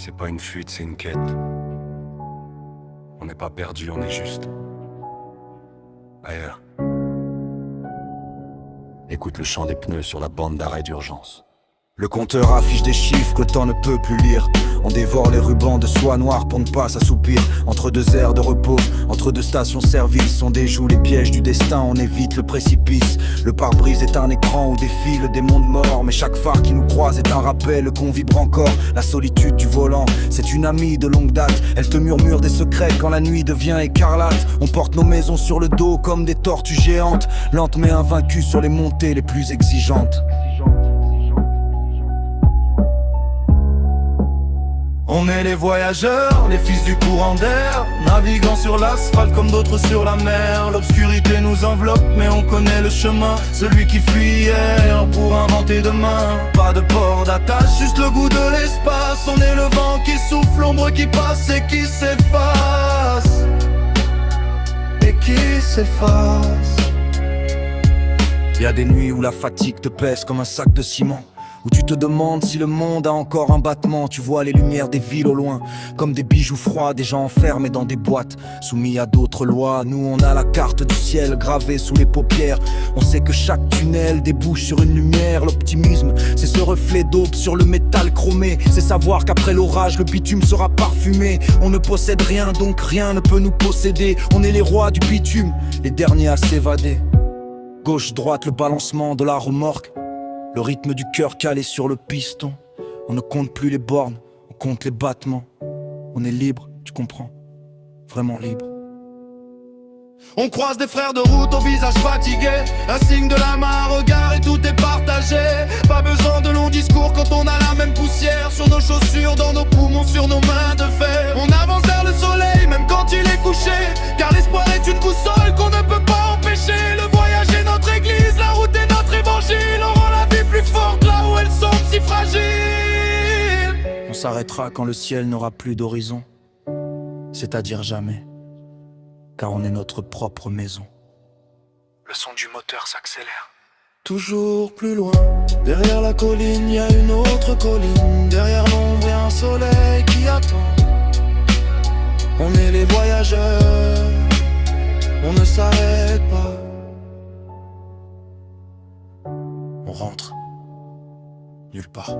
C'est pas une fuite, c'est une quête. On n'est pas perdu, on est juste ailleurs. Écoute le chant des pneus sur la bande d'arrêt d'urgence. Le compteur affiche des chiffres que le temps ne peut plus lire. On dévore les rubans de soie noire pour ne pas s'assoupir. Entre deux aires de repos, entre deux stations-service, on déjoue les pièges du destin, on évite le précipice. Le pare-brise est un écran où défilent des mondes morts, mais chaque phare qui nous croise est un rappel qu'on vibre encore. La solitude du volant, c'est une amie de longue date. Elle te murmure des secrets quand la nuit devient écarlate. On porte nos maisons sur le dos comme des tortues géantes, lentes mais invaincues sur les montées les plus exigeantes. On est les voyageurs, les fils du courant d'air, naviguant sur l'asphalte comme d'autres sur la mer. L'obscurité nous enveloppe mais on connaît le chemin, celui qui fuit hier pour inventer demain. Pas de port d'attache, juste le goût de l'espace. On est le vent qui souffle, l'ombre qui passe et qui s'efface. Et qui s'efface. Y a des nuits où la fatigue te pèse comme un sac de ciment, où tu te demandes si le monde a encore un battement. Tu vois les lumières des villes au loin, comme des bijoux froids, des gens enfermés dans des boîtes, soumis à d'autres lois. Nous on a la carte du ciel gravée sous les paupières. On sait que chaque tunnel débouche sur une lumière. L'optimisme, c'est ce reflet d'aube sur le métal chromé. C'est savoir qu'après l'orage, le bitume sera parfumé. On ne possède rien, donc rien ne peut nous posséder. On est les rois du bitume, les derniers à s'évader. Gauche-droite, le balancement de la remorque, le rythme du cœur calé sur le piston. On ne compte plus les bornes, on compte les battements. On est libre, tu comprends? Vraiment libre. On croise des frères de route au visage fatigué, un signe de la main, un regard et tout est partagé. Pas besoin de longs discours quand on a la même poussière sur nos chaussures, dans nos poumons, sur nos mains de fer. On avance vers le soleil même quand il est couché, car l'espoir est une boussole qu'on ne peut pas empêcher. Le voyage est notre église, la route est notre évangile. On rend la vie plus forte là où elle semble si fragile. On s'arrêtera quand le ciel n'aura plus d'horizon, c'est-à-dire jamais, car on est notre propre maison. Le son du moteur s'accélère. Toujours plus loin, derrière la colline, y a une autre colline. Derrière l'ombre, y a un soleil qui attend. On est les voyageurs, on ne s'arrête pas. On rentre nulle part.